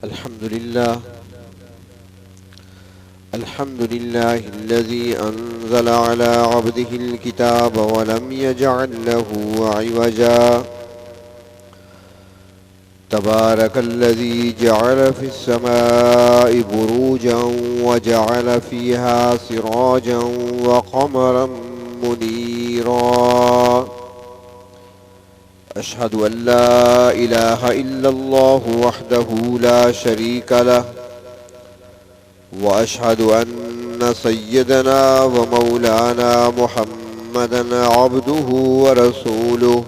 الحمد لله الذي أنزل على عبده الكتاب ولم يجعل له عوجا تبارك الذي جعل في السماء بروجا وجعل فيها سراجا وقمرا منيرا أشهد أن لا إله إلا الله وحده لا شريك له وأشهد أن سيدنا ومولانا محمدا عبده ورسوله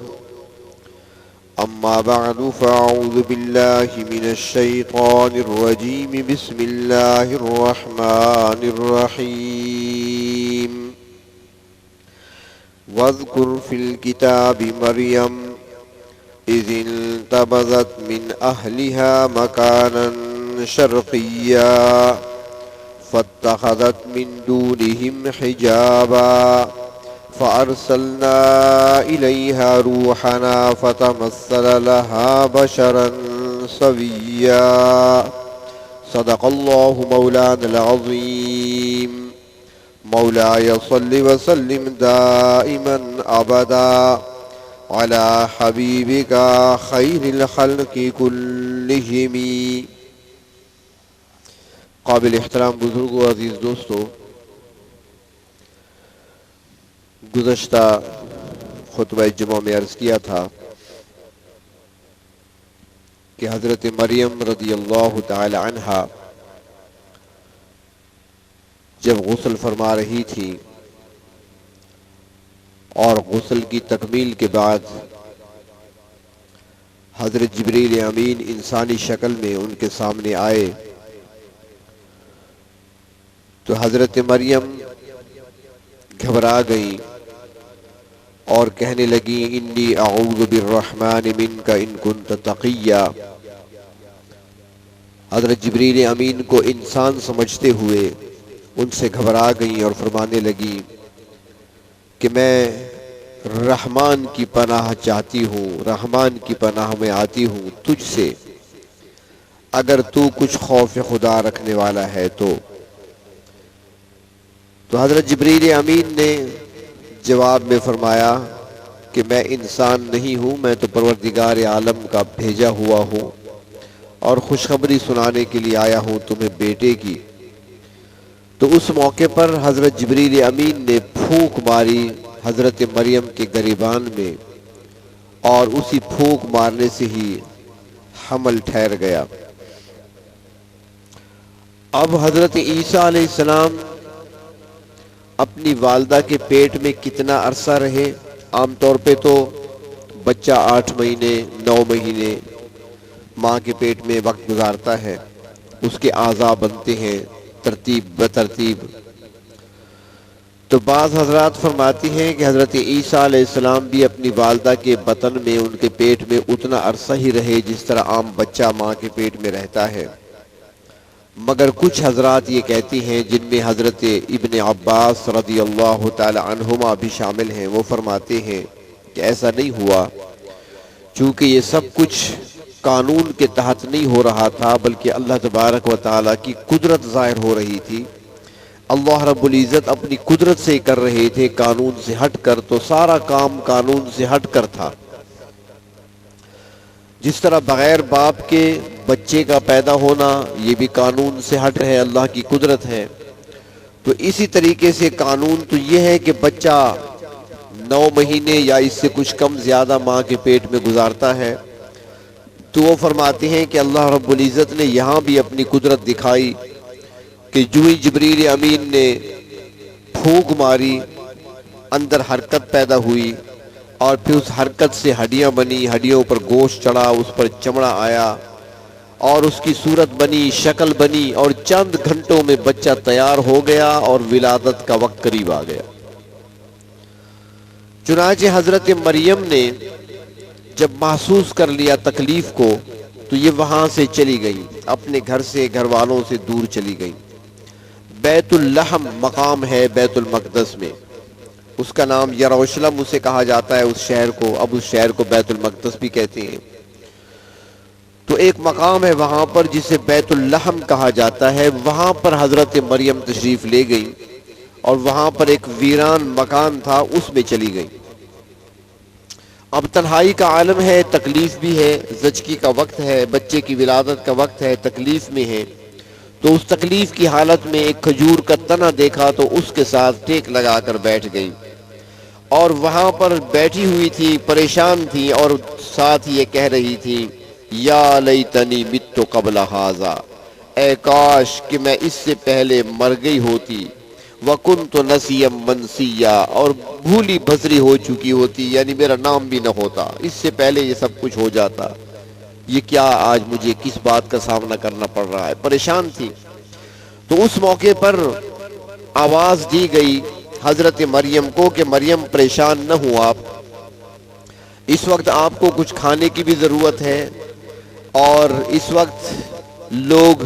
أما بعد فأعوذ بالله من الشيطان الرجيم بسم الله الرحمن الرحيم واذكر في الكتاب مريم إذ انتبذت من أهلها مكانا شرقيا فاتخذت من دونهم حجابا فأرسلنا إليها روحنا فتمثل لها بشرا سويا صدق الله مولانا العظيم مولاي صل وسلم دائما أبدا على حبيبك خير الخلق كلهم. قابل احترام بزرگوں و عزیز دوستو، گزشتہ خطبہ جمعہ میں عرض کیا تھا کہ حضرت مریم رضی اللہ تعالی عنہا جب غسل فرما رہی تھی اور غسل کی تکمیل کے بعد حضرت جبریل امین انسانی شکل میں ان کے سامنے آئے تو حضرت مریم گھبرا گئیں اور کہنے لگی انی اعوذ بالرحمن منک ان کنت تقیا. حضرت جبریل امین کو انسان سمجھتے ہوئے ان سے گھبرا گئیں اور فرمانے لگی کہ میں رحمان کی پناہ چاہتی ہوں، رحمان کی پناہ میں آتی ہوں تجھ سے، اگر تو کچھ خوف خدا رکھنے والا ہے تو حضرت جبریل امین نے جواب میں فرمایا کہ میں انسان نہیں ہوں، میں تو پروردگار عالم کا بھیجا ہوا ہوں اور خوشخبری سنانے کے لیے آیا ہوں تمہیں بیٹے کی. تو اس موقع پر حضرت جبریل امین نے پھونک ماری حضرت مریم کے گریبان میں اور اسی پھونک مارنے سے ہی حمل ٹھہر گیا. اب حضرت عیسیٰ علیہ السلام اپنی والدہ کے پیٹ میں کتنا عرصہ رہے؟ عام طور پہ تو بچہ 8 مہینے 9 مہینے ماں کے پیٹ میں وقت گزارتا ہے، اس کے اعضاء بنتے ہیں ترتیب بترتیب. تو بعض حضرات فرماتی ہیں کہ حضرت عیسیٰ علیہ السلام بھی اپنی والدہ کے بطن میں ان کے پیٹ میں اتنا عرصہ ہی رہے جس طرح عام بچہ ماں کے پیٹ میں رہتا ہے. مگر کچھ حضرات یہ کہتی ہیں جن میں حضرت ابن عباس رضی اللہ تعالی عنہما بھی شامل ہیں، وہ فرماتے ہیں کہ ایسا نہیں ہوا، چونکہ یہ سب کچھ قانون کے تحت نہیں ہو رہا تھا بلکہ اللہ تبارک و تعالی کی قدرت ظاہر ہو رہی تھی. اللہ رب العزت اپنی قدرت سے کر رہے تھے، قانون سے ہٹ کر، تو سارا کام قانون سے ہٹ کر تھا. جس طرح بغیر باپ کے بچے کا پیدا ہونا یہ بھی قانون سے ہٹ ہے، اللہ کی قدرت ہے. تو اسی طریقے سے قانون تو یہ ہے کہ بچہ 9 مہینے یا اس سے کچھ کم زیادہ ماں کے پیٹ میں گزارتا ہے. تو وہ فرماتے ہیں کہ اللہ رب العزت نے یہاں بھی اپنی قدرت دکھائی کہ جو ہی جبریل امین نے پھونک ماری اندر حرکت پیدا ہوئی اور پھر اس حرکت سے ہڈیاں بنی، ہڈیوں پر گوشت چڑھا، اس پر چمڑا آیا اور اس کی صورت بنی، شکل بنی اور چند گھنٹوں میں بچہ تیار ہو گیا اور ولادت کا وقت قریب آ گیا. چنانچہ حضرت مریم نے جب محسوس کر لیا تکلیف کو تو یہ وہاں سے چلی گئی، اپنے گھر سے، گھر والوں سے دور چلی گئی. بیت اللحم مقام ہے بیت المقدس میں، اس کا نام یروشلم اسے کہا جاتا ہے اس شہر کو، اب اس شہر کو بیت المقدس بھی کہتے ہیں. تو ایک مقام ہے وہاں پر جسے بیت اللحم کہا جاتا ہے، وہاں پر حضرت مریم تشریف لے گئی اور وہاں پر ایک ویران مکان تھا، اس میں چلی گئی۔ اب تنہائی کا عالم ہے، تکلیف بھی ہے، زچگی کا وقت ہے، بچے کی ولادت کا وقت ہے، تکلیف میں ہے، تو اس تکلیف کی حالت میں ایک کھجور کا تنا دیکھا تو اس کے ساتھ ٹیک لگا کر بیٹھ گئی، اور وہاں پر بیٹھی ہوئی تھی، پریشان تھی، اور ساتھ یہ کہہ رہی تھی یا لیتنی مت قبل ھذا، اے کاش کہ میں اس سے پہلے مر گئی ہوتی، وکنت نسیا منسیا، اور بھولی بھسری ہو چکی ہوتی، یعنی میرا نام بھی نہ ہوتا، اس سے پہلے یہ سب کچھ ہو جاتا، یہ کیا آج مجھے کس بات کا سامنا کرنا پڑ رہا ہے، پریشان تھی۔ تو اس موقع پر آواز دی گئی حضرت مریم کو کہ مریم پریشان نہ ہو آپ، اس وقت آپ کو کچھ کھانے کی بھی ضرورت ہے، اور اس وقت لوگ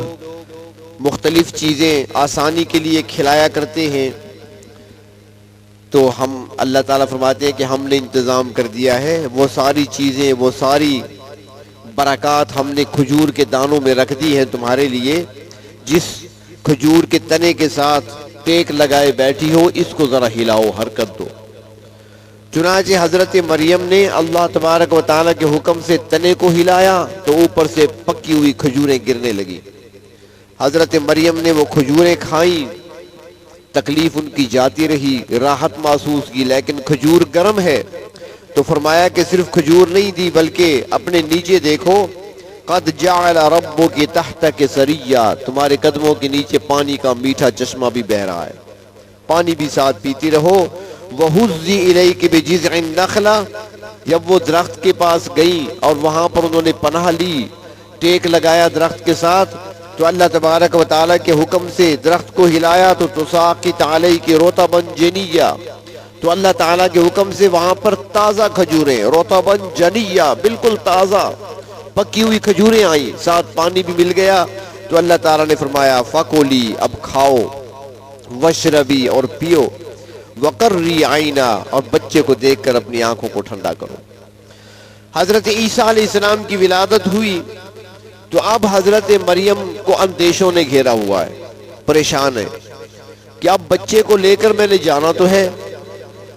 مختلف چیزیں آسانی کے لیے کھلایا کرتے ہیں، تو ہم اللہ تعالیٰ فرماتے ہیں کہ ہم نے انتظام کر دیا ہے، وہ ساری چیزیں، وہ ساری برکات ہم نے کھجور کے دانوں میں رکھ دی ہیں تمہارے لیے، جس کھجور کے تنے کے ساتھ ٹیک لگائے بیٹھی ہو اس کو ذرا ہلاؤ، حرکت دو۔ چنانچہ حضرت مریم نے اللہ تبارک و تعالیٰ کے حکم سے تنے کو ہلایا تو اوپر سے پکی ہوئی کھجوریں گرنے لگی۔ حضرت مریم نے وہ کھجوریں کھائیں، تکلیف ان کی جاتی رہی، راحت محسوس کی، لیکن کھجور گرم ہے، تو فرمایا کہ صرف کھجور نہیں دی بلکہ اپنے نیچے دیکھو، قد جعل ربک تحتک سریا، تمہارے قدموں کے نیچے پانی کا میٹھا چشمہ بھی بہہ رہا ہے، پانی بھی ساتھ پیتی رہو۔ وَهُزِّ إِلَيْكِ بِجِذْعِ النَّخْلَةِ، جب وہ درخت کے پاس گئی اور وہاں پر انہوں نے پناہ لی، ٹیک لگایا درخت کے ساتھ، تو اللہ تبارک و تعالیٰ کے حکم سے درخت کو ہلایا تو تساقط علیک رطبا جنیا، تو اللہ تعالیٰ کے حکم سے وہاں پر تازہ کھجوریں، رطبا جنیا، بالکل تازہ پکی ہوئی کھجوریں آئیں، ساتھ پانی بھی مل گیا، تو اللہ تعالیٰ نے فرمایا فَكُلِي، اب کھاؤ، وَاشْرَبِي، اور پیو، وَقَرِّي عَيْنًا، اور بچے کو دیکھ کر اپنی آنکھوں کو ٹھنڈا کرو۔ حضرت عیسیٰ علیہ السلام کی ولادت ہوئی تو اب حضرت مریم کو اندیشوں نے گھیرا ہوا ہے، پریشان ہے کہ اب بچے کو لے کر میں نے جانا تو ہے،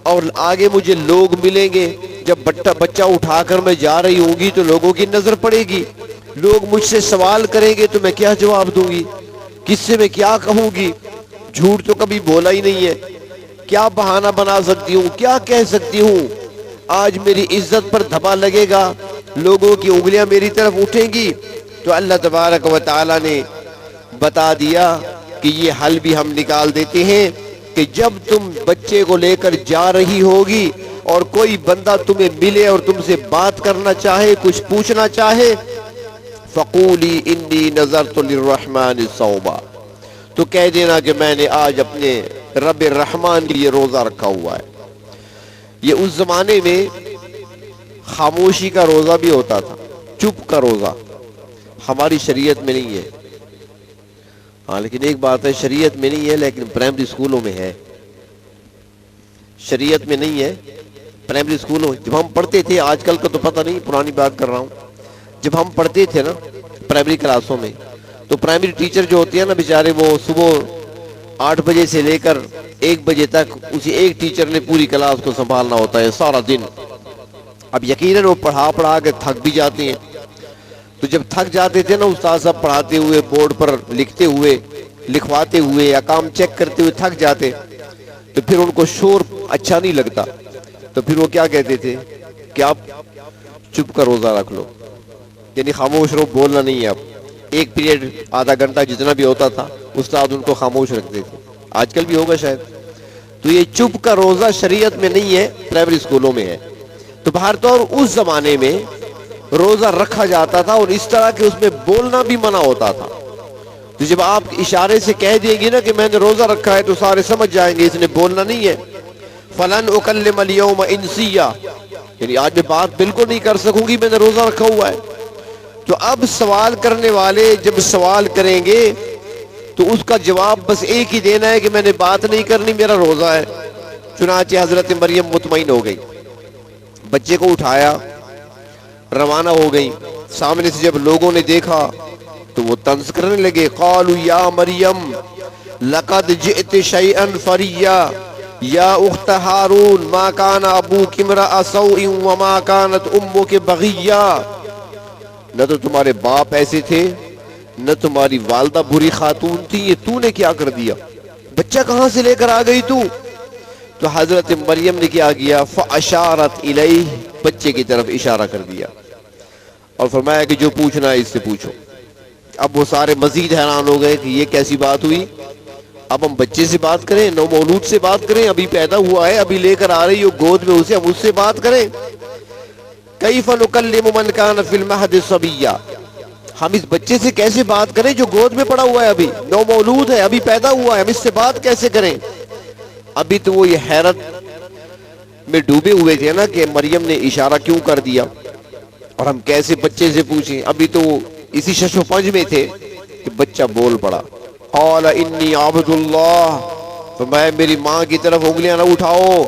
اور آگے مجھے لوگ ملیں گے، جب بچہ اٹھا کر میں جا رہی ہوں گی تو لوگوں کی نظر پڑے گی، لوگ مجھ سے سوال کریں گے تو میں کیا جواب دوں گی، کس سے میں کیا کہوں گی، جھوٹ تو کبھی بولا ہی نہیں ہے، کیا بہانہ بنا سکتی ہوں، کیا کہہ سکتی ہوں، آج میری عزت پر دھبا لگے گا، لوگوں کی انگلیاں میری طرف اٹھیں گی۔ تو اللہ تبارک و تعالیٰ نے بتا دیا کہ یہ حل بھی ہم نکال دیتے ہیں کہ جب تم بچے کو لے کر جا رہی ہوگی اور کوئی بندہ تمہیں ملے اور تم سے بات کرنا چاہے، کچھ پوچھنا چاہے، فَقُولِي إِنِّي نَذَرْتُ لِلرَّحْمَنِ صَوْمًا، تو کہہ دینا کہ میں نے آج اپنے رب الرحمن کے لیے روزہ رکھا ہوا ہے۔ یہ اس زمانے میں خاموشی کا روزہ بھی ہوتا تھا، چپ کا روزہ، ہماری شریعت میں نہیں ہے، ہاں لیکن ایک بات ہے، شریعت میں نہیں ہے لیکن پرائمری اسکولوں میں ہے، شریعت میں نہیں ہے، پرائمری اسکولوں میں جب ہم پڑھتے تھے، آج کل کا تو پتہ نہیں، پرانی بات کر رہا ہوں، جب ہم پڑھتے تھے نا پرائمری کلاسوں میں، تو پرائمری ٹیچر جو ہوتی ہے نا بیچارے، وہ صبح 8 بجے سے لے کر 1 بجے تک اسی ایک ٹیچر نے پوری کلاس کو سنبھالنا ہوتا ہے سارا دن۔ اب یقیناً وہ پڑھا کے تھک بھی جاتے ہیں، تو جب تھک جاتے تھے نا استاد صاحب پڑھاتے ہوئے، بورڈ پر لکھتے ہوئے، لکھواتے ہوئے یا کام چیک کرتے ہوئے تھک جاتے، تو پھر ان کو شور اچھا نہیں لگتا، تو پھر وہ کیا کہتے تھے کہ آپ چپ کا روزہ رکھ لو، یعنی خاموش رہو، بولنا نہیں ہے، اب ایک پیریڈ آدھا گھنٹہ جتنا بھی ہوتا تھا استاد ان کو خاموش رکھتے تھے، آج کل بھی ہوگا شاید۔ تو یہ چپ کا روزہ شریعت میں نہیں ہے، پرائمری اسکولوں میں ہے۔ تو بہر طور اس زمانے میں روزہ رکھا جاتا تھا اور اس طرح کہ اس میں بولنا بھی منع ہوتا تھا، تو جب آپ اشارے سے کہہ دیں گی نا کہ میں نے روزہ رکھا ہے تو سارے سمجھ جائیں گے اس نے بولنا نہیں ہے۔ فَلَنْ أُكَلِّمَ الْيَوْمَ إِنْسِيًّا، یعنی آج میں بات بالکل نہیں کر سکوں گی، میں نے روزہ رکھا ہوا ہے۔ تو اب سوال کرنے والے جب سوال کریں گے تو اس کا جواب بس ایک ہی دینا ہے کہ میں نے بات نہیں کرنی، میرا روزہ ہے۔ چنانچہ حضرت مریم مطمئن ہو گئی، بچے کو اٹھایا، روانہ ہو گئی، سامنے سے جب لوگوں نے دیکھا تو وہ طنز کرنے لگے. قالوا یا مریم لقد جئت شیئا فریا یا اخت ہارون ما کان ابوک امرأ سوء وما کانت امک بغیا. نہ تو تمہارے باپ ایسے تھے نہ تمہاری والدہ بری خاتون تھی, یہ تو نے کیا کر دیا, بچہ کہاں سے لے کر آ گئی تو؟ تو حضرت مریم نے کیا کیا, فاشارت الیہ, بچے کی طرف اشارہ کر دیا اور فرمایا کہ جو پوچھنا ہے اس سے پوچھو. اب وہ سارے مزید حیران ہو گئے کہ یہ کیسی بات ہوئی, اب ہم بچے سے بات کریں, نو مولود سے بات کریں, ابھی پیدا ہوا ہے, ابھی لے کر آ رہی ہو گود میں اسے, ہم اس سے بات کریں؟ کیف نکلم من کان فی المہد صبیا, ہم اس بچے سے کیسے بات کریں جو گود میں پڑا ہوا ہے, ابھی نو مولود ہے, ابھی پیدا ہوا ہے, ہم اس سے بات کیسے کریں؟ ابھی تو وہ یہ حیرت میں ڈوبے ہوئے تھے نا کہ مریم نے اشارہ کیوں کر دیا اور ہم کیسے بچے سے پوچھیں. ابھی تو وہ اسی شش و پنج میں تھے کہ بچہ بول پڑا. قال انی عبد اللہ, تو میں میری ماں کی طرف انگلیاں نہ اٹھاؤ,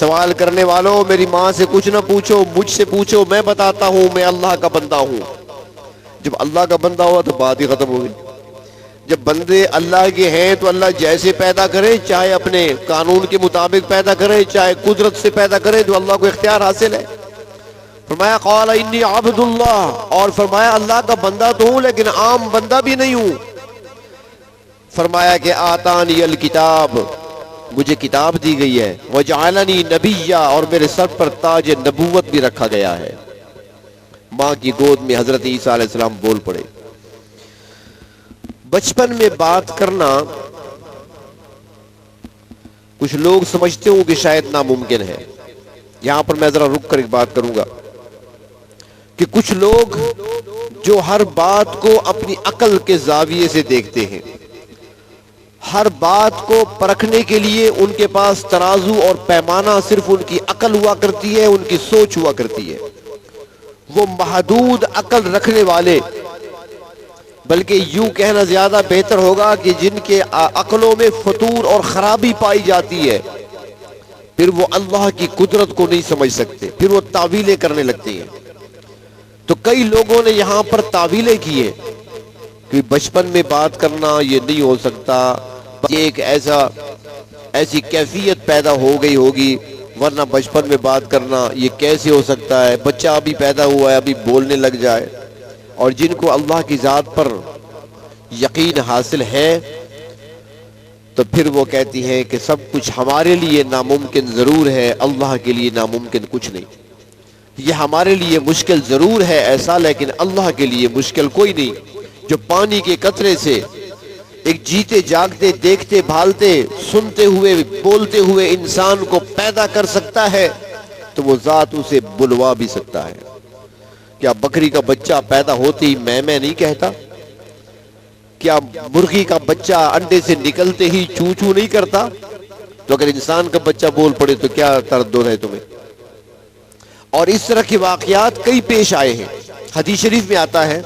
سوال کرنے والوں میری ماں سے کچھ نہ پوچھو, مجھ سے پوچھو, میں بتاتا ہوں میں اللہ کا بندہ ہوں. جب اللہ کا بندہ ہوا تو بات ہی ختم ہو گئی. جب بندے اللہ کے ہیں تو اللہ جیسے پیدا کرے, چاہے اپنے قانون کے مطابق پیدا کرے, چاہے قدرت سے پیدا کرے, تو اللہ کو اختیار حاصل ہے. فرمایا قال انی عبد اللہ, اور فرمایا اللہ کا بندہ تو ہوں لیکن عام بندہ بھی نہیں ہوں. فرمایا کہ آتانی الکتاب, مجھے کتاب دی گئی ہے, وجعلنی نبیا, اور میرے سر پر تاج نبوت بھی رکھا گیا ہے. ماں کی گود میں حضرت عیسیٰ علیہ السلام بول پڑے. بچپن میں بات کرنا کچھ لوگ سمجھتے ہوں کہ شاید ناممکن ہے. یہاں پر میں ذرا رک کر ایک بات کروں گا کہ کچھ لوگ جو ہر بات کو اپنی عقل کے زاویے سے دیکھتے ہیں, ہر بات کو پرکھنے کے لیے ان کے پاس ترازو اور پیمانہ صرف ان کی عقل ہوا کرتی ہے, ان کی سوچ ہوا کرتی ہے. وہ محدود عقل رکھنے والے, بلکہ یوں کہنا زیادہ بہتر ہوگا کہ جن کے عقلوں میں فتور اور خرابی پائی جاتی ہے, پھر وہ اللہ کی قدرت کو نہیں سمجھ سکتے, پھر وہ تعویلیں کرنے لگتے ہیں. تو کئی لوگوں نے یہاں پر تعویلیں کی ہیں کہ بچپن میں بات کرنا یہ نہیں ہو سکتا, یہ ایک ایسی کیفیت پیدا ہو گئی ہوگی, ورنہ بچپن میں بات کرنا یہ کیسے ہو سکتا ہے, بچہ ابھی پیدا ہوا ہے ابھی بولنے لگ جائے. اور جن کو اللہ کی ذات پر یقین حاصل ہے تو پھر وہ کہتی ہیں کہ سب کچھ ہمارے لیے ناممکن ضرور ہے, اللہ کے لیے ناممکن کچھ نہیں. یہ ہمارے لیے مشکل ضرور ہے ایسا, لیکن اللہ کے لیے مشکل کوئی نہیں. جو پانی کے قطرے سے ایک جیتے جاگتے دیکھتے بھالتے سنتے ہوئے بولتے ہوئے انسان کو پیدا کر سکتا ہے تو وہ ذات اسے بلوا بھی سکتا ہے. کیا بکری کا بچہ پیدا ہوتے ہی میں نہیں کہتا؟ کیا مرغی کا بچہ انڈے سے نکلتے ہی چو چو نہیں کرتا؟ تو اگر انسان کا بچہ بول پڑے تو کیا تردد ہے تمہیں؟ اور اس طرح کے واقعات کئی پیش آئے ہیں. حدیث شریف میں آتا ہے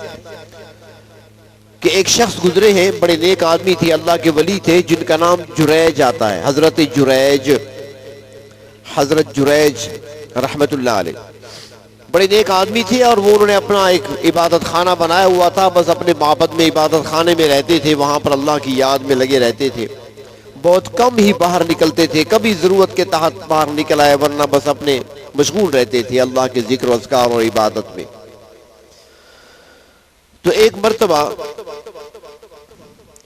کہ ایک شخص گزرے ہیں, بڑے نیک آدمی تھے, اللہ کے ولی تھے, جن کا نام جریج آتا ہے, حضرت جریج رحمت اللہ علیہ. بڑے نیک آدمی تھے اور وہ انہوں نے اپنا ایک عبادت خانہ بنایا ہوا تھا, بس اپنے معبد میں عبادت خانے میں رہتے تھے, وہاں پر اللہ کی یاد میں لگے رہتے تھے, بہت کم ہی باہر نکلتے تھے, کبھی ضرورت کے تحت باہر نکل آئے, ورنہ بس اپنے مشغول رہتے تھے اللہ کے ذکر و اذکار اور عبادت میں. تو ایک مرتبہ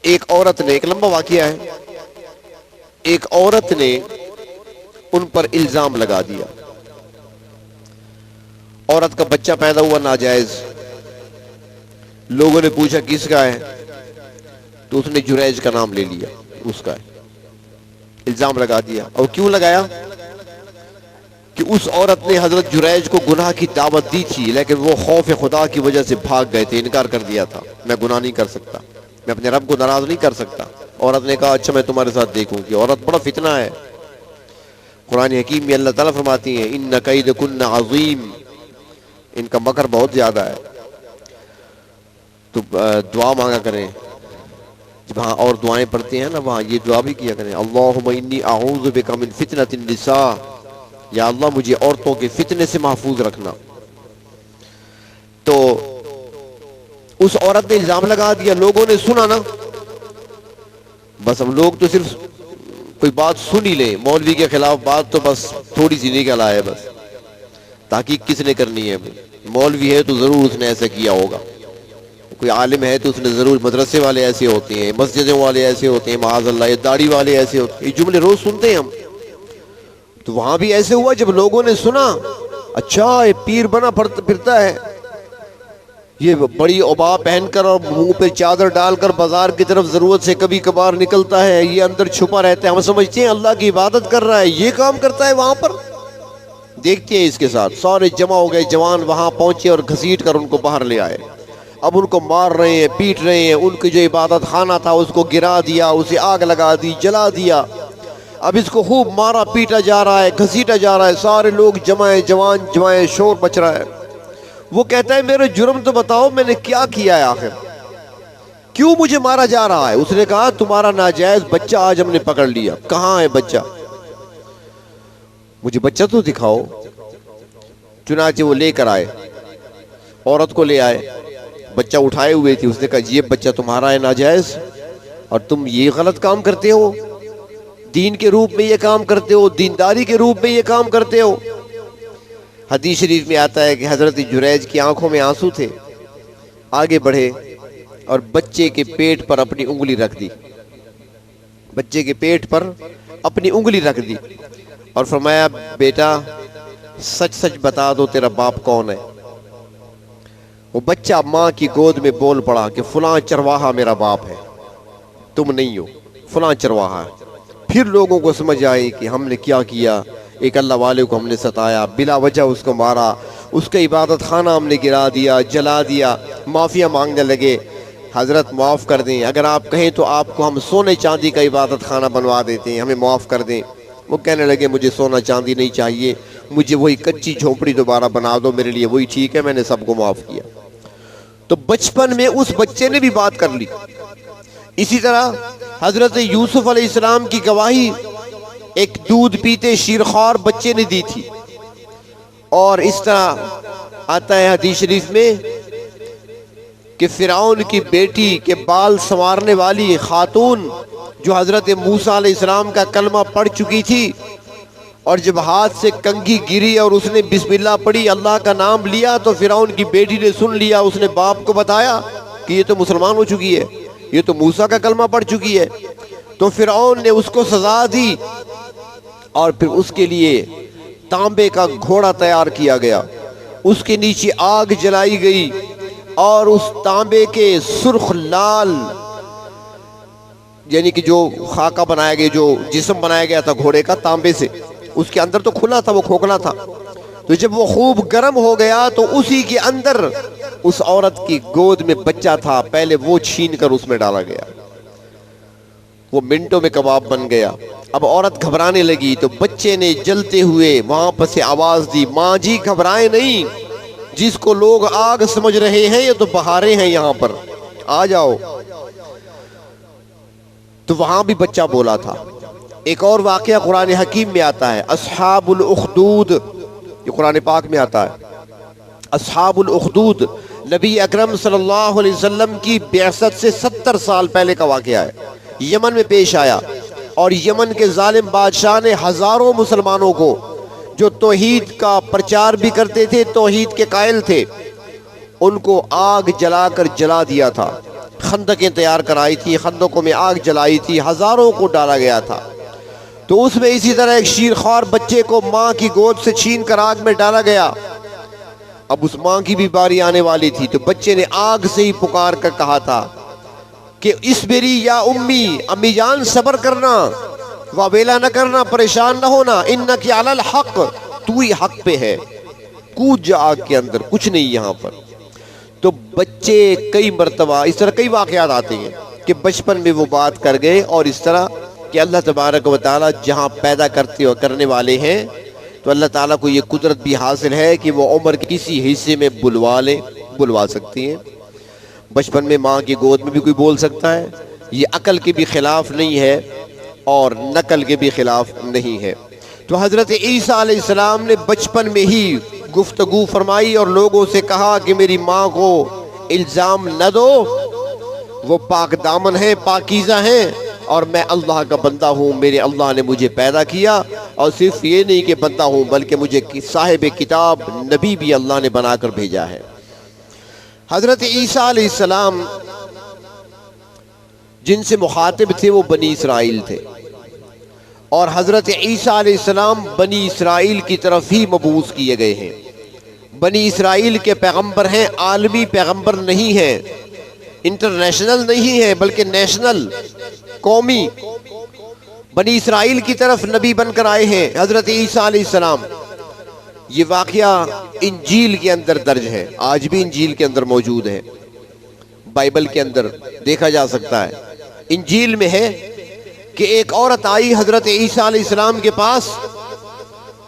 ایک عورت نے, ایک لمبا واقعہ ہے, ایک عورت نے ان پر الزام لگا دیا. عورت کا بچہ پیدا ہوا ناجائز. لوگوں نے پوچھا کس کا ہے, تو اس نے جریج کا نام لے لیا, اس کا ہے. الزام لگا دیا. اور کیوں لگایا؟ کہ اس عورت نے حضرت جریج کو گناہ کی دعوت دی تھی, لیکن وہ خوف خدا کی وجہ سے بھاگ گئے تھے, انکار کر دیا تھا, میں گناہ نہیں کر سکتا, میں اپنے رب کو ناراض نہیں کر سکتا. عورت نے کہا اچھا میں تمہارے ساتھ دیکھوں گی. عورت بڑا فتنہ ہے. قرآن حکیم میں اللہ تعالیٰ فرماتی ہیں ان کیدکن عظیم, ان کا مکر بہت زیادہ ہے. تو دعا مانگا کریں, جب وہاں اور دعائیں پڑھتے ہیں نا وہاں یہ دعا بھی کیا کریں, اللہم انی اعوذ بک من فتنۃ النساء, یا اللہ مجھے عورتوں کے فتنے سے محفوظ رکھنا. تو اس عورت نے الزام لگا دیا، لوگوں نے سنا نا، بس ہم لوگ تو صرف کوئی بات سن ہی لیں، مولوی کے خلاف بات تو بس تھوڑی سی نکل آئے، بس تحقیق کس نے کرنی ہے؟ مولوی ہے تو ضرور اس نے ایسا کیا ہوگا، کوئی عالم ہے تو اس نے ضرور، مدرسے والے ایسے ہوتے ہیں، مسجدوں والے ایسے ہوتے ہیں، معاذ اللہ، یہ داڑھی والے ایسے ہوتے ہیں، یہ جملے روز سنتے ہیں ہم۔ تو وہاں بھی ایسے ہوا جب لوگوں نے سنا، اچھا یہ پیر بنا پھرتا ہے، یہ بڑی عبا پہن کر اور منہ پہ چادر ڈال کر بازار کی طرف ضرورت سے کبھی کبھار نکلتا ہے، یہ اندر چھپا رہتا ہے، ہم سمجھتے ہیں اللہ کی عبادت کر رہا ہے، یہ کام کرتا ہے وہاں پر۔ دیکھتے ہیں اس کے ساتھ سارے جمع ہو گئے، جوان وہاں پہنچے اور گھسیٹ کر ان کو باہر لے آئے، اب ان کو مار رہے ہیں، پیٹ رہے ہیں، ان کی جو عبادت خانہ تھا اس کو گرا دیا، اسے آگ لگا دی، جلا دیا، اب اس کو خوب مارا پیٹا جا رہا ہے، گھسیٹا جا رہا ہے، سارے لوگ جمع ہیں، جوان جمع ہیں، شور مچ رہا ہے۔ وہ کہتا ہے میرے جرم تو بتاؤ، میں نے کیا کیا ہے آخر، کیوں مجھے مارا جا رہا ہے؟ اس نے کہا تمہارا ناجائز بچہ آج ہم نے پکڑ لیا۔ کہاں ہے بچہ؟ مجھے بچہ تو دکھاؤ۔ چنانچہ وہ لے کر آئے، عورت کو لے آئے، بچہ اٹھائے ہوئے تھی، اس نے کہا یہ بچہ تمہارا ہے ناجائز، اور تم یہ غلط کام کرتے ہو، دین کے روپ میں یہ کام کرتے ہو، دینداری کے روپ میں یہ کام کرتے ہو۔ حدیث شریف میں آتا ہے کہ حضرت جریج کی آنکھوں میں آنسو تھے، آگے بڑھے اور بچے کے پیٹ پر اپنی انگلی رکھ دی، بچے کے پیٹ پر اپنی انگلی رکھ دی اور فرمایا بیٹا سچ سچ بتا دو تیرا باپ کون ہے؟ وہ بچہ ماں کی گود میں بول پڑا کہ فلاں چرواہا میرا باپ ہے، تم نہیں ہو، فلاں چرواہا ہے۔ پھر لوگوں کو سمجھ آئی کہ ہم نے کیا کیا، ایک اللہ والے کو ہم نے ستایا، بلا وجہ اس کو مارا، اس کا عبادت خانہ ہم نے گرا دیا، جلا دیا، معافیاں مانگنے لگے، حضرت معاف کر دیں، اگر آپ کہیں تو آپ کو ہم سونے چاندی کا عبادت خانہ بنوا دیتے ہیں، ہمیں معاف کر دیں۔ وہ کہنے لگے مجھے سونا چاندی نہیں چاہیے، مجھے وہی کچی جھونپڑی دوبارہ بنا دو، میرے لیے وہی ٹھیک ہے، میں نے سب کو معاف کیا۔ تو بچپن میں اس بچے نے بھی بات کر لی۔ اسی طرح حضرت یوسف علیہ السلام کی گواہی ایک دودھ پیتے شیرخوار بچے نے دی تھی، اور اس طرح آتا ہے حدیث شریف میں کہ فرعون کی بیٹی کے بال سنوارنے والی خاتون جو حضرت موسیٰ علیہ السلام کا کلمہ پڑھ چکی تھی، اور جب ہاتھ سے کنگھی گری اور اس نے بسم اللہ پڑھی، اللہ کا نام لیا، تو فرعون کی بیٹی نے سن لیا، اس نے باپ کو بتایا کہ یہ تو مسلمان ہو چکی ہے، یہ تو موسیٰ کا کلمہ پڑھ چکی ہے۔ تو فرعون نے اس کو سزا دی، اور پھر اس کے لیے تانبے کا گھوڑا تیار کیا گیا، اس کے نیچے آگ جلائی گئی، اور اس تانبے کے سرخ لال یعنی کہ جو خاکہ بنایا گیا، جو جسم بنایا گیا تھا گھوڑے کا تانبے سے، اس کے اندر تو کھلا تھا، وہ کھوکھلا تھا، تو جب وہ خوب گرم ہو گیا تو اسی کے اندر اس عورت کی گود میں بچہ تھا، پہلے وہ چھین کر اس میں ڈالا گیا، وہ منٹوں میں کباب بن گیا۔ اب عورت گھبرانے لگی تو بچے نے جلتے ہوئے وہاں پر سے آواز دی، ماں جی گھبرائے نہیں، جس کو لوگ آگ سمجھ رہے ہیں یہ تو بہارے ہیں، یہاں پر آ جاؤ۔ تو وہاں بھی بچہ بولا تھا۔ ایک اور واقعہ قرآن حکیم میں آتا ہے، اصحاب الاخدود، یہ قرآن پاک میں آتا ہے۔ اصحاب الاخدود نبی اکرم صلی اللہ علیہ وسلم کی بعثت سے 70 سال پہلے کا واقعہ ہے، یمن میں پیش آیا، اور یمن کے ظالم بادشاہ نے ہزاروں مسلمانوں کو جو توحید کا پرچار بھی کرتے تھے، توحید کے قائل تھے، ان کو آگ جلا کر جلا دیا تھا، خندقیں تیار کرائی تھی، خندقوں میں آگ جلائی تھی، ہزاروں کو ڈالا گیا تھا۔ تو اس میں اسی طرح ایک شیرخوار بچے کو ماں کی گود سے چھین کر آگ میں ڈالا گیا۔ اب اس ماں کی بھی باری آنے والی تھی، تو بچے نے آگ سے ہی پکار کر کہا تھا کہ اسبری یا امی، امی جان صبر کرنا، واویلا نہ کرنا، پریشان نہ ہونا، انکی علی الحق، تو ہی حق پہ ہے، کود جا آگ کے اندر، کچھ نہیں یہاں پر۔ تو بچے کئی مرتبہ اس طرح کئی واقعات آتے ہیں کہ بچپن میں وہ بات کر گئے، اور اس طرح کہ اللہ تبارک و تعالیٰ جہاں پیدا کرتے اور کرنے والے ہیں تو اللہ تعالیٰ کو یہ قدرت بھی حاصل ہے کہ وہ عمر کے کسی حصے میں بلوا سکتی ہیں۔ بچپن میں ماں کی گود میں بھی کوئی بول سکتا ہے، یہ عقل کے بھی خلاف نہیں ہے اور نقل کے بھی خلاف نہیں ہے۔ تو حضرت عیسیٰ علیہ السلام نے بچپن میں ہی گفتگو فرمائی اور لوگوں سے کہا کہ میری ماں کو الزام نہ دو، وہ پاک دامن ہیں، پاکیزہ ہیں، اور میں اللہ کا بندہ ہوں، میرے اللہ نے مجھے پیدا کیا، اور صرف یہ نہیں کہ بندہ ہوں بلکہ مجھے صاحب کتاب نبی بھی اللہ نے بنا کر بھیجا ہے۔ حضرت عیسیٰ علیہ السلام جن سے مخاطب تھے وہ بنی اسرائیل تھے، اور حضرت عیسیٰ علیہ السلام بنی اسرائیل کی طرف ہی مبعوث کیے گئے ہیں۔ بنی اسرائیل کے پیغمبر ہیں، عالمی پیغمبر نہیں ہیں، انٹرنیشنل نہیں ہے بلکہ نیشنل، قومی۔ بنی اسرائیل کی طرف نبی بن کر آئے ہیں حضرت عیسیٰ علیہ السلام۔ یہ واقعہ انجیل کے اندر درج ہے، آج بھی انجیل کے اندر موجود ہے، بائبل کے اندر دیکھا جا سکتا ہے۔ انجیل میں ہے کہ ایک عورت آئی حضرت عیسیٰ علیہ السلام کے پاس،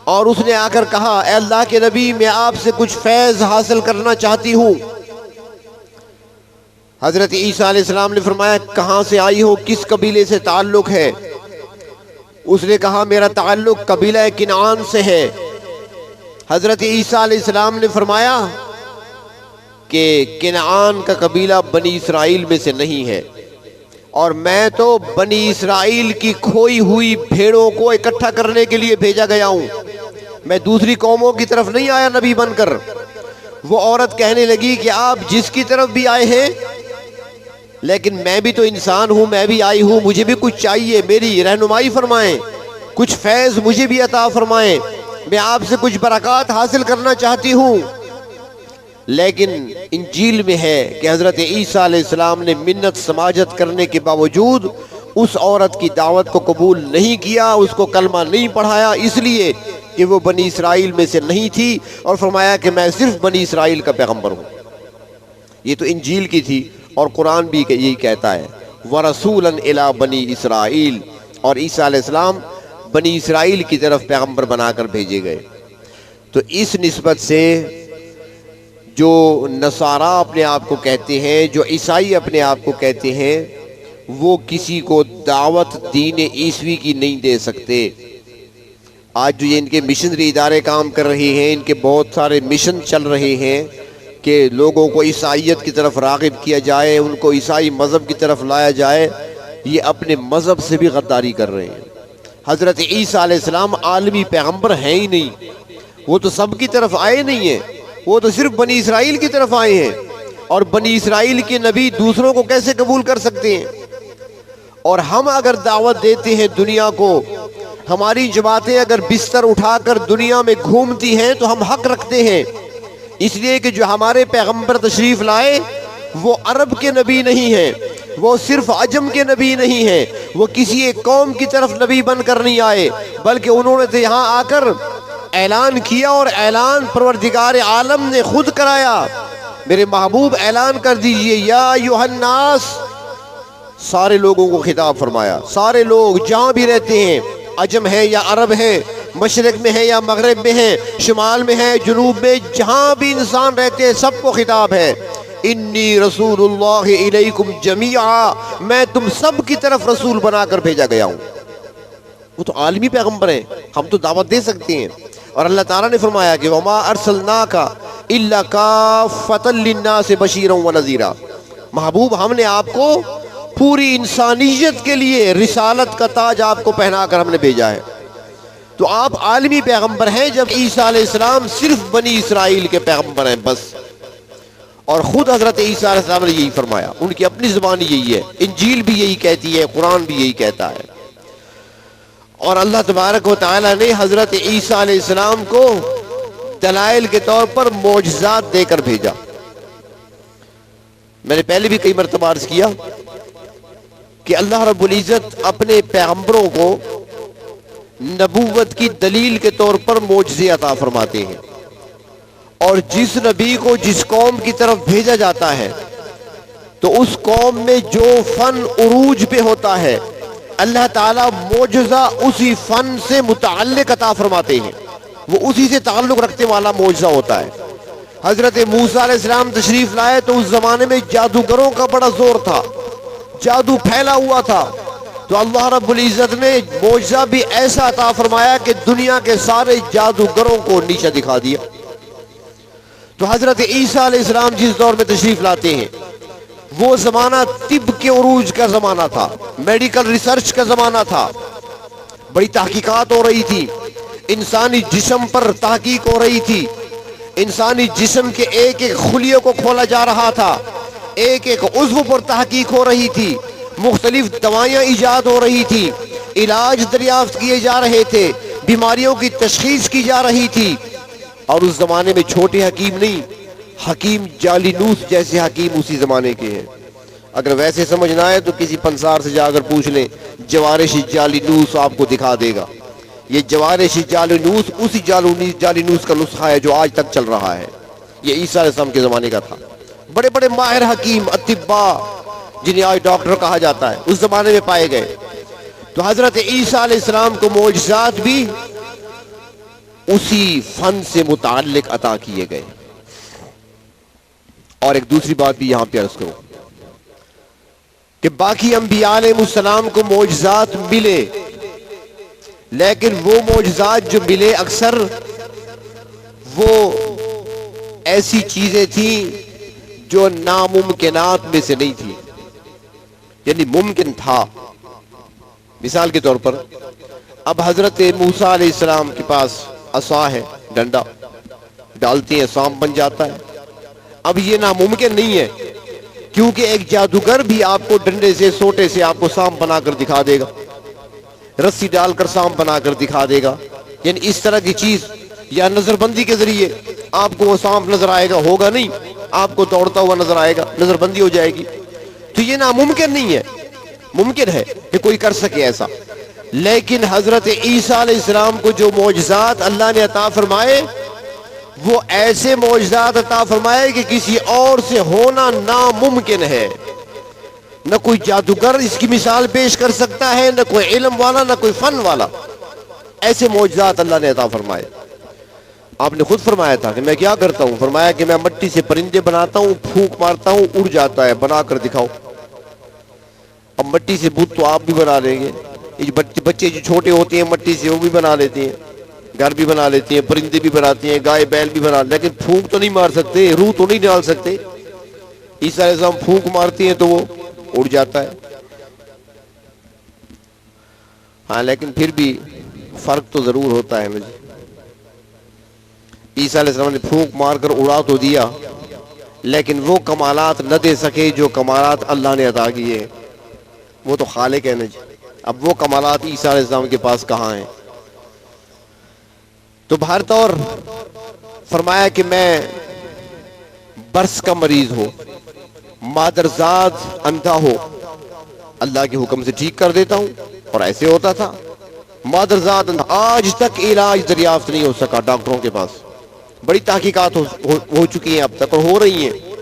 اور اس نے آ کر کہا، اے اللہ کے نبی، میں آپ سے کچھ فیض حاصل کرنا چاہتی ہوں۔ حضرت عیسیٰ علیہ السلام نے فرمایا، کہاں سے آئی ہو، کس قبیلے سے تعلق ہے؟ اس نے کہا، میرا تعلق قبیلہ کنعان سے ہے۔ حضرت عیسیٰ علیہ السلام نے فرمایا کہ کنعان کا قبیلہ بنی اسرائیل میں سے نہیں ہے، اور میں تو بنی اسرائیل کی کھوئی ہوئی بھیڑوں کو اکٹھا کرنے کے لیے بھیجا گیا ہوں، میں دوسری قوموں کی طرف نہیں آیا نبی بن کر۔ وہ عورت کہنے لگی کہ آپ جس کی طرف بھی آئے ہیں، لیکن میں بھی تو انسان ہوں، میں بھی آئی ہوں، مجھے بھی کچھ چاہیے، میری رہنمائی فرمائیں، کچھ فیض مجھے بھی عطا فرمائیں، میں آپ سے کچھ برکات حاصل کرنا چاہتی ہوں۔ لیکن انجیل میں ہے کہ حضرت عیسیٰ علیہ السلام نے منت سماجت کرنے کے باوجود اس عورت کی دعوت کو قبول نہیں کیا، اس کو کلمہ نہیں پڑھایا، اس لیے کہ وہ بنی اسرائیل میں سے نہیں تھی، اور فرمایا کہ میں صرف بنی اسرائیل کا پیغمبر ہوں۔ یہ تو انجیل کی تھی، اور قرآن بھی یہی کہتا ہے، وَرَسُولًا إِلَىٰ بَنِي إِسْرَائِيل، اور عیسیٰ علیہ السلام بنی اسرائیل کی طرف پیغمبر بنا کر بھیجے گئے۔ تو اس نسبت سے جو نصارہ اپنے آپ کو کہتے ہیں، جو عیسائی اپنے آپ کو کہتے ہیں، وہ کسی کو دعوت دین عیسوی کی نہیں دے سکتے۔ آج جو یہ ان کے مشنری ادارے کام کر رہے ہیں، ان کے بہت سارے مشن چل رہے ہیں کہ لوگوں کو عیسائیت کی طرف راغب کیا جائے، ان کو عیسائی مذہب کی طرف لایا جائے، یہ اپنے مذہب سے بھی غداری کر رہے ہیں۔ حضرت عیسیٰ علیہ السلام عالمی پیغمبر ہیں ہی نہیں، وہ تو سب کی طرف آئے نہیں ہیں، وہ تو صرف بنی اسرائیل کی طرف آئے ہیں، اور بنی اسرائیل کے نبی دوسروں کو کیسے قبول کر سکتے ہیں؟ اور ہم اگر دعوت دیتے ہیں دنیا کو، ہماری جماعتیں اگر بستر اٹھا کر دنیا میں گھومتی ہیں تو ہم حق رکھتے ہیں، اس لیے کہ جو ہمارے پیغمبر تشریف لائے وہ عرب کے نبی نہیں ہیں، وہ صرف عجم کے نبی نہیں ہیں، وہ کسی ایک قوم کی طرف نبی بن کر نہیں آئے، بلکہ انہوں نے تو یہاں آ کر اعلان کیا، اور اعلان پروردگار عالم نے خود کرایا۔ میرے محبوب اعلان کر دیجئے، یا ایھا الناس، سارے لوگوں کو خطاب فرمایا، سارے لوگ جہاں بھی رہتے ہیں، عجم ہیں یا عرب ہیں، مشرق میں ہیں یا مغرب میں ہیں، شمال میں ہیں، جنوب میں، جہاں بھی انسان رہتے ہیں، سب کو خطاب ہے، انی رسول اللہ الیکم جمیعا، میں تم سب کی طرف رسول بنا کر بھیجا گیا ہوں۔ وہ تو عالمی پیغمبر ہیں، ہم تو دعوت دے سکتے ہیں۔ اور اللہ تعالیٰ نے فرمایا کہ وما ارسلناک الا کافۃ للناس بشیرا ونذیرا، محبوب ہم نے آپ کو پوری انسانیت کے لیے رسالت کا تاج آپ کو پہنا کر ہم نے بھیجا ہے۔ تو آپ عالمی پیغمبر ہیں، جب عیسیٰ علیہ السلام صرف بنی اسرائیل کے پیغمبر ہیں بس۔ اور خود حضرت عیسیٰ علیہ السلام نے یہی فرمایا، ان کی اپنی زبان یہی ہے، انجیل بھی یہی کہتی ہے، قرآن بھی یہی کہتا ہے۔ اور اللہ تبارک و تعالی نے حضرت عیسیٰ علیہ السلام کو دلائل کے طور پر معجزات دے کر بھیجا۔ میں نے پہلے بھی کئی مرتبہ عرض کیا کہ اللہ رب العزت اپنے پیغمبروں کو نبوت کی دلیل کے طور پر معجزے عطا فرماتے ہیں، اور جس نبی کو جس قوم کی طرف بھیجا جاتا ہے تو اس قوم میں جو فن عروج پہ ہوتا ہے، اللہ تعالیٰ معجزہ اسی فن سے متعلق عطا فرماتے ہیں، وہ اسی سے تعلق رکھنے والا معجزہ ہوتا ہے۔ حضرت موسیٰ علیہ السلام تشریف لائے تو اس زمانے میں جادوگروں کا بڑا زور تھا، جادو پھیلا ہوا تھا، تو اللہ رب العزت نے معجزہ بھی ایسا عطا فرمایا کہ دنیا کے سارے جادوگروں کو نیچا دکھا دیا۔ تو حضرت عیسیٰ علیہ السلام جس دور میں تشریف لاتے ہیں وہ زمانہ طب کے عروج کا زمانہ تھا، میڈیکل ریسرچ کا زمانہ تھا، بڑی تحقیقات ہو رہی تھی، انسانی جسم پر تحقیق ہو رہی تھی، انسانی جسم کے ایک ایک خلیے کو کھولا جا رہا تھا، ایک ایک عضو پر تحقیق ہو رہی تھی، مختلف دوائیاں ایجاد ہو رہی تھی، علاج دریافت کیے جا رہے تھے، بیماریوں کی تشخیص کی جا رہی تھی۔ اور اس زمانے میں چھوٹے حکیم نہیں، حکیم جالینوس جیسے حکیم اسی زمانے کے ہیں۔ اگر ویسے سمجھ نہ آئے تو کسی پنسار سے جا کر پوچھ لیں، جوارش جالینوس آپ کو دکھا دے گا۔ یہ جوارش جالینوس اسی جالینوس کا نسخہ ہے جو آج تک چل رہا ہے۔ یہ عیسیٰ علیہ السلام کے زمانے کا تھا۔ بڑے بڑے ماہر حکیم اطباء جنہیں آج ڈاکٹر کہا جاتا ہے اس زمانے میں پائے گئے۔ تو حضرت عیسیٰ علیہ السلام کو معجزات بھی اسی فن سے متعلق عطا کیے گئے۔ اور ایک دوسری بات بھی یہاں پہ عرض کروں کہ باقی انبیاء علیہ السلام کو معجزات ملے، لیکن وہ معجزات جو ملے اکثر وہ ایسی چیزیں تھیں جو ناممکنات میں سے نہیں تھی، یعنی ممکن تھا۔ مثال کے طور پر اب حضرت موسیٰ علیہ السلام کے پاس عصا ہے، ڈنڈا ڈالتے ہیں سانپ بن جاتا ہے۔ اب یہ ناممکن نہیں ہے، کیونکہ ایک جادوگر بھی آپ کو ڈنڈے سے سوٹے سے آپ کو سانپ بنا کر دکھا دے گا، رسی ڈال کر سانپ بنا کر دکھا دے گا، یعنی اس طرح کی چیز، یا نظر بندی کے ذریعے آپ کو وہ سانپ نظر آئے گا، ہوگا نہیں، آپ کو دوڑتا ہوا نظر آئے گا، نظر بندی ہو جائے گی۔ تو یہ ناممکن نہیں ہے، ممکن ہے کہ کوئی کر سکے ایسا۔ لیکن حضرت عیسیٰ علیہ السلام کو جو معجزات اللہ نے عطا فرمائے وہ ایسے معجزات عطا فرمائے کہ کسی اور سے ہونا ناممکن ہے۔ نہ کوئی جادوگر اس کی مثال پیش کر سکتا ہے، نہ کوئی علم والا، نہ کوئی فن والا۔ ایسے معجزات اللہ نے عطا فرمائے۔ آپ نے خود فرمایا تھا کہ میں کیا کرتا ہوں، فرمایا کہ میں مٹی سے پرندے بناتا ہوں، پھونک مارتا ہوں، اڑ جاتا ہے، بنا کر دکھاؤ۔ اب مٹی سے بت تو آپ بھی بنا لیں گے، بچے جو چھوٹے ہوتے ہیں مٹی سے وہ بھی بنا لیتے ہیں، گھر بھی بنا لیتے ہیں، پرندے بھی بناتے ہیں، گائے بیل بھی بنا، لیکن پھونک تو نہیں مار سکتے، روح تو نہیں ڈال سکتے۔ عیسیٰ علیہ السلام پھونک مارتی ہیں تو وہ اڑ جاتا ہے۔ ہاں لیکن پھر بھی فرق تو ضرور ہوتا ہے مجھے۔ عیسیٰ علیہ السلام نے پھونک مار کر اڑا تو دیا، لیکن وہ کمالات نہ دے سکے جو کمالات اللہ نے عطا کیے، وہ تو خالق ہے نا جی۔ اب وہ کمالات عیسیٰ علیہ السلام کے پاس کہاں ہیں؟ تو بہر طور فرمایا کہ میں برس کا مریض ہو، مادرزاد اندھا ہو، اللہ کے حکم سے ٹھیک کر دیتا ہوں، اور ایسے ہوتا تھا۔ مادرزاد اندھا آج تک علاج دریافت نہیں ہو سکا ڈاکٹروں کے پاس، بڑی تحقیقات ہو چکی ہیں اب تک اور ہو رہی ہیں۔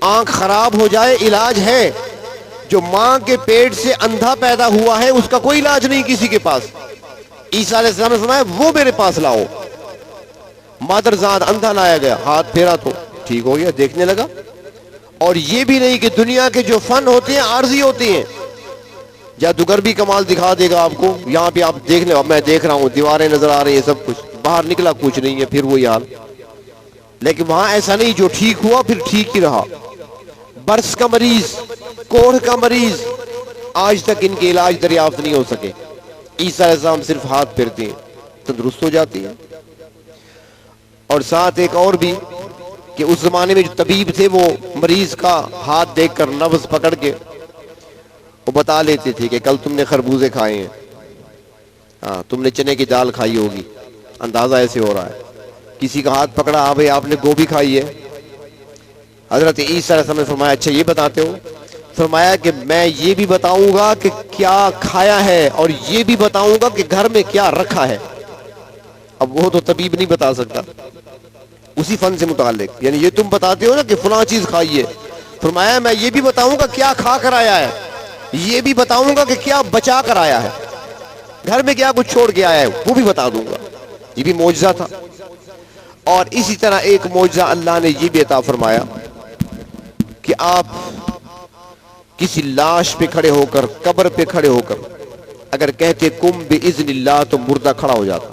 آنکھ خراب ہو جائے علاج ہے، جو ماں کے پیٹ سے اندھا پیدا ہوا ہے اس کا کوئی علاج نہیں کسی کے پاس۔ عیسیٰ علیہ السلام نے فرمایا وہ میرے پاس لاؤ۔ مادرزاد اندھا لایا گیا، ہاتھ پھیرا تو ٹھیک ہو گیا، دیکھنے لگا۔ اور یہ بھی نہیں کہ دنیا کے جو فن ہوتے ہیں عارضی ہوتے ہیں، جادوگر بھی کمال دکھا دے گا آپ کو، یہاں پہ آپ دیکھ لیں، اب میں دیکھ رہا ہوں دیواریں نظر آ رہی ہیں، سب کچھ باہر نکلا کچھ نہیں ہے، پھر وہی حال۔ لیکن وہاں ایسا نہیں، جو ٹھیک ہوا پھر ٹھیک ہی رہا۔ برس کا مریض، کوڑھ کا مریض، آج تک ان کے علاج دریافت نہیں ہو سکے۔ عیسیٰ علیہ السلام صرف ہاتھ پھیرتے ہیں، تندرست ہو جاتی ہیں۔ اور ساتھ ایک اور بھی کہ اس زمانے میں جو طبیب تھے وہ مریض کا ہاتھ دیکھ کر نبض پکڑ کے وہ بتا لیتے تھے کہ کل تم نے خربوزے کھائے ہیں، ہاں تم نے چنے کی دال کھائی ہوگی، اندازہ ایسے ہو رہا ہے۔ کسی کا ہاتھ پکڑا، ہاں بھائی آپ نے گوبھی کھائی ہے۔ حضرت عیسیٰ علیہ السلام نے فرمایا اچھا یہ بتاتے ہو؟ فرمایا کہ میں یہ بھی بتاؤں گا کہ کیا کھایا ہے، اور یہ بھی بتاؤں گا کہ گھر میں کیا رکھا ہے۔ اب وہ تو طبیب نہیں بتا سکتا، اسی فن سے متعلق، یعنی یہ تم بتاتے ہو نا کہ فلاں چیز کھائیے، فرمایا میں یہ بھی بتاؤں گا کیا کھا کر آیا ہے، یہ بھی بتاؤں گا کہ کیا بچا کر آیا ہے، گھر میں کیا کچھ چھوڑ کے آیا ہے وہ بھی بتا دوں گا۔ یہ بھی معجزہ تھا۔ اور اسی طرح ایک معجزہ اللہ نے یہ بھی عطا فرمایا کہ آپ کسی لاش پہ کھڑے ہو کر، قبر پہ کھڑے ہو کر اگر کہتے کم باذن اللہ تو مردہ کھڑا ہو جاتا،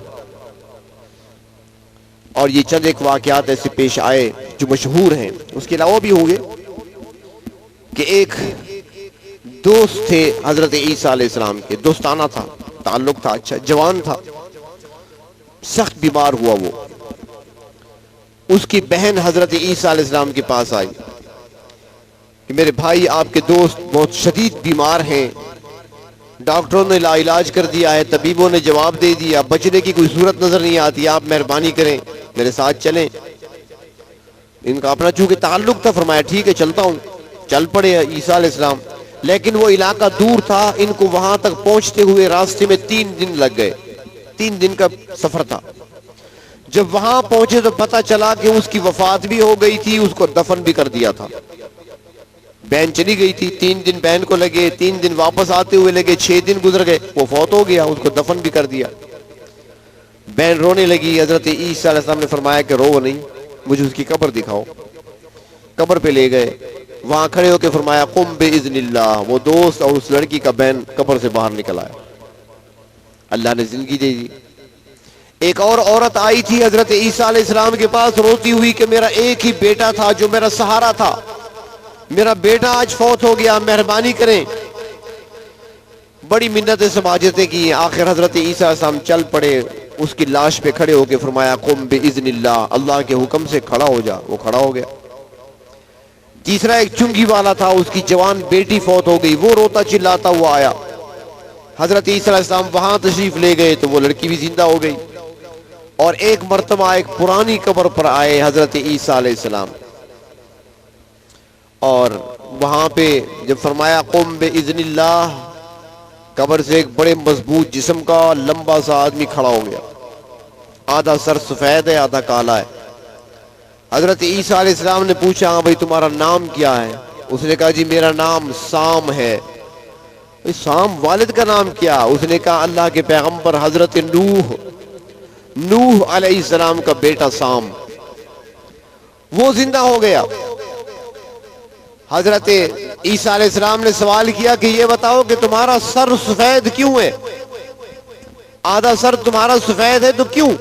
اور یہ چند ایک واقعات ایسے پیش آئے جو مشہور ہیں، اس کے علاوہ بھی ہوں گے کہ ایک دوست تھے حضرت عیسیٰ علیہ السلام کے، دوستانہ تھا، تعلق تھا، اچھا جوان تھا، سخت بیمار ہوا وہ. اس کی بہن حضرت عیسیٰ علیہ السلام کے پاس آئی کہ میرے بھائی آپ کے دوست بہت شدید بیمار ہیں، ڈاکٹروں نے لا علاج کر دیا ہے، طبیبوں نے جواب دے دیا، بچنے کی کوئی صورت نظر نہیں آتی، آپ مہربانی کریں میرے ساتھ چلیں. ان کا اپنا چونکہ تعلق تھا، فرمایا ٹھیک ہے چلتا ہوں. چل پڑے عیسیٰ علیہ السلام، لیکن وہ علاقہ دور تھا، ان کو وہاں تک پہنچتے ہوئے راستے میں 3 دن لگ گئے، 3 دن کا سفر تھا. جب وہاں پہنچے تو پتہ چلا کہ اس کی وفات بھی ہو گئی تھی، اس کو دفن بھی کر دیا تھا. بہن چلی گئی تھی، 3 دن بہن کو لگے، 3 دن واپس آتے ہوئے لگے، 6 دن گزر گئے، وہ فوت ہو گیا، اس کو دفن بھی کر دیا. بہن رونے لگی. حضرت عیسیٰ علیہ السلام نے فرمایا کہ رو نہیں، مجھے اس کی قبر دکھاؤ. قبر پہ لے گئے، وہاں کھڑے ہو کے فرمایا قم باذن اللہ. وہ دوست اور اس لڑکی کا بہن قبر سے باہر نکل آیا، اللہ نے زندگی دے دی. ایک اور عورت آئی تھی حضرت عیسیٰ علیہ السلام کے پاس روتی ہوئی کہ میرا ایک ہی بیٹا تھا جو میرا سہارا تھا، میرا بیٹا آج فوت ہو گیا، مہربانی کریں. بڑی منتیں سماجتیں کی، آخر حضرت عیسیٰ علیہ السلام چل پڑے، اس کی لاش پہ کھڑے ہو کے فرمایا قم باذن اللہ، اللہ کے حکم سے کھڑا ہو جا. وہ کھڑا ہو گیا. تیسرا ایک چنگی والا تھا، اس کی جوان بیٹی فوت ہو گئی، وہ روتا چلاتا ہوا آیا. حضرت عیسیٰ علیہ السلام وہاں تشریف لے گئے تو وہ لڑکی بھی زندہ ہو گئی. اور ایک مرتبہ ایک پرانی قبر پر آئے حضرت عیسیٰ علیہ السلام، اور وہاں پہ جب فرمایا قم باذن اللہ، قبر سے ایک بڑے مضبوط جسم کا لمبا سا آدمی کھڑا ہو گیا. آدھا سر سفید ہے، آدھا کالا ہے. حضرت عیسیٰ علیہ السلام نے پوچھا ہاں بھائی تمہارا نام کیا ہے؟ اس نے کہا جی میرا نام سام ہے. سام والد کا نام کیا؟ اس نے کہا اللہ کے پیغمبر حضرت نوح علیہ السلام کا بیٹا سام. وہ زندہ ہو گیا. حضرت عیسیٰ علیہ السلام نے سوال کیا کہ یہ بتاؤ کہ تمہارا سر سفید کیوں ہے؟ آدھا سر تمہارا سفید ہے تو کیوں؟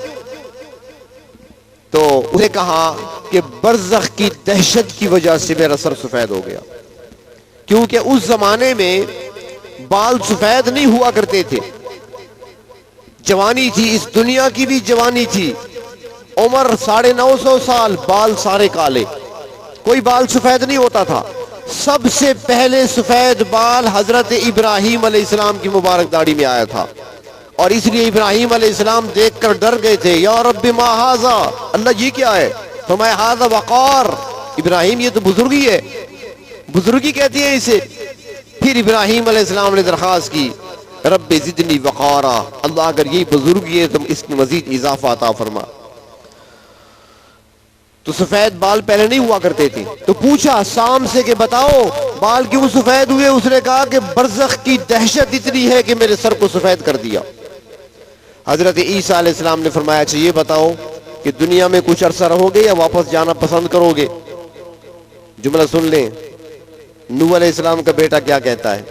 تو اس نے کہا کہ برزخ کی دہشت کی وجہ سے میرا سر سفید ہو گیا، کیونکہ اس زمانے میں بال سفید نہیں ہوا کرتے تھے. جوانی تھی، اس دنیا کی بھی جوانی تھی، عمر 950 سال، بال سارے کالے، کوئی بال سفید نہیں ہوتا تھا. سب سے پہلے سفید بال حضرت ابراہیم علیہ السلام کی مبارک داڑھی میں آیا تھا، اور اس لیے ابراہیم علیہ السلام دیکھ کر ڈر گئے تھے، یا رب ما ھذا، اللہ یہ کیا ہے؟ فرمایا ھذا وقار، ابراہیم یہ تو بزرگی ہے، بزرگی کہتی ہے اسے. پھر ابراہیم علیہ السلام نے درخواست کی رب زدنی وقارا، اللہ اگر یہ بزرگی ہے تو اس میں مزید اضافہ عطا فرما. تو سفید بال پہلے نہیں ہوا کرتے تھے. تو پوچھا سام سے کہ بتاؤ بال کیوں سفید ہوئے؟ اس نے کہا کہ برزخ کی دہشت اتنی ہے کہ میرے سر کو سفید کر دیا. حضرت عیسیٰ علیہ السلام نے فرمایا اچھا یہ بتاؤ کہ دنیا میں کچھ عرصہ رہو گے یا واپس جانا پسند کرو گے؟ جملہ سن لیں، نوح علیہ السلام کا بیٹا کیا کہتا ہے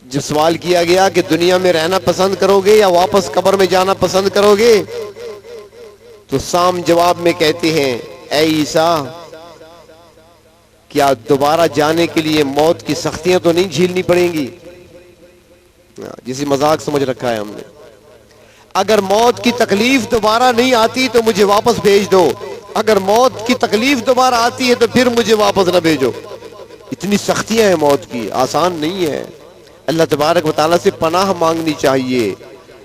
جب سوال کیا گیا کہ دنیا میں رہنا پسند کرو گے یا واپس قبر میں جانا پسند کرو گے؟ تو سام جواب میں کہتے ہیں اے عیسیٰ، کیا دوبارہ جانے کے لیے موت کی سختیاں تو نہیں جھیلنی پڑیں گی؟ جسے مذاق سمجھ رکھا ہے ہم نے. اگر موت کی تکلیف دوبارہ نہیں آتی تو مجھے واپس بھیج دو، اگر موت کی تکلیف دوبارہ آتی ہے تو پھر مجھے واپس نہ بھیجو. اتنی سختیاں ہیں موت کی، آسان نہیں ہے. اللہ تبارک و تعالیٰ سے پناہ مانگنی چاہیے.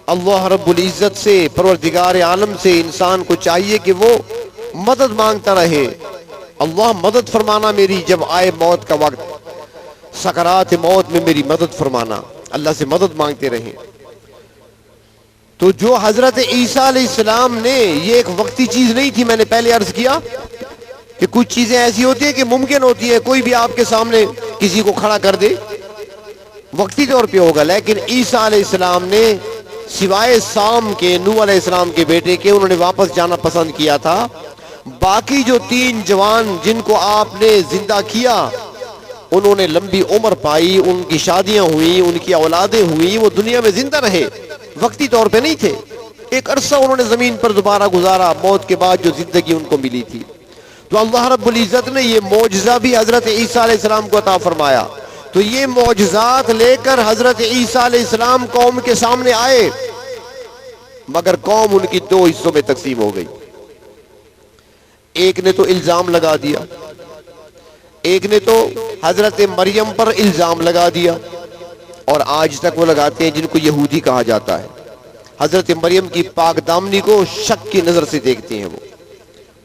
اللہ رب العزت سے، پروردگار عالم سے انسان کو چاہیے کہ وہ مدد مانگتا رہے. اللہ مدد فرمانا میری جب آئے موت کا وقت، سکرات موت میں میری مدد فرمانا، اللہ سے مدد مانگتے رہیں. تو جو حضرت عیسیٰ علیہ السلام نے، یہ ایک وقتی چیز نہیں تھی. میں نے پہلے عرض کیا کہ کچھ چیزیں ایسی ہوتی ہیں کہ ممکن ہوتی ہیں کوئی بھی آپ کے سامنے کسی کو کھڑا کر دے، وقتی طور پہ ہوگا. لیکن عیسیٰ علیہ السلام نے سوائے سام کے، نوح علیہ السلام کے بیٹے کے، انہوں نے واپس جانا پسند کیا تھا. باقی جو 3 جوان جن کو آپ نے زندہ کیا، انہوں نے لمبی عمر پائی، ان کی شادیاں ہوئیں، ان کی اولادیں ہوئیں، وہ دنیا میں زندہ رہے، وقتی طور پہ نہیں تھے. ایک عرصہ انہوں نے زمین پر دوبارہ گزارا موت کے بعد جو زندگی ان کو ملی تھی. تو اللہ رب العزت نے یہ معجزہ بھی حضرت عیسیٰ علیہ السلام کو عطا فرمایا. تو یہ معجزات لے کر حضرت عیسیٰ علیہ السلام قوم کے سامنے آئے، مگر قوم ان کی دو حصوں میں تقسیم ہو گئی. ایک نے تو الزام لگا دیا، ایک نے تو حضرت مریم پر الزام لگا دیا، اور آج تک وہ لگاتے ہیں جن کو یہودی کہا جاتا ہے. حضرت مریم کی پاک دامنی کو شک کی نظر سے دیکھتے ہیں. وہ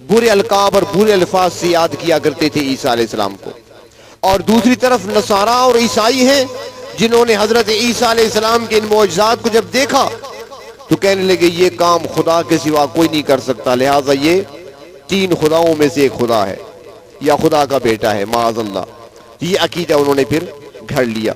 برے القاب اور برے الفاظ سے یاد کیا کرتے تھے عیسیٰ علیہ السلام کو. اور دوسری طرف نصارہ اور عیسائی ہیں جنہوں نے حضرت عیسیٰ علیہ السلام کے ان معجزات کو جب دیکھا تو کہنے لگے یہ کام خدا کے سوا کوئی نہیں کر سکتا، لہٰذا یہ 3 خداؤں میں سے ایک خدا ہے یا خدا کا بیٹا ہے، معاذ اللہ. یہ عقیدہ انہوں نے پھر گھڑ لیا.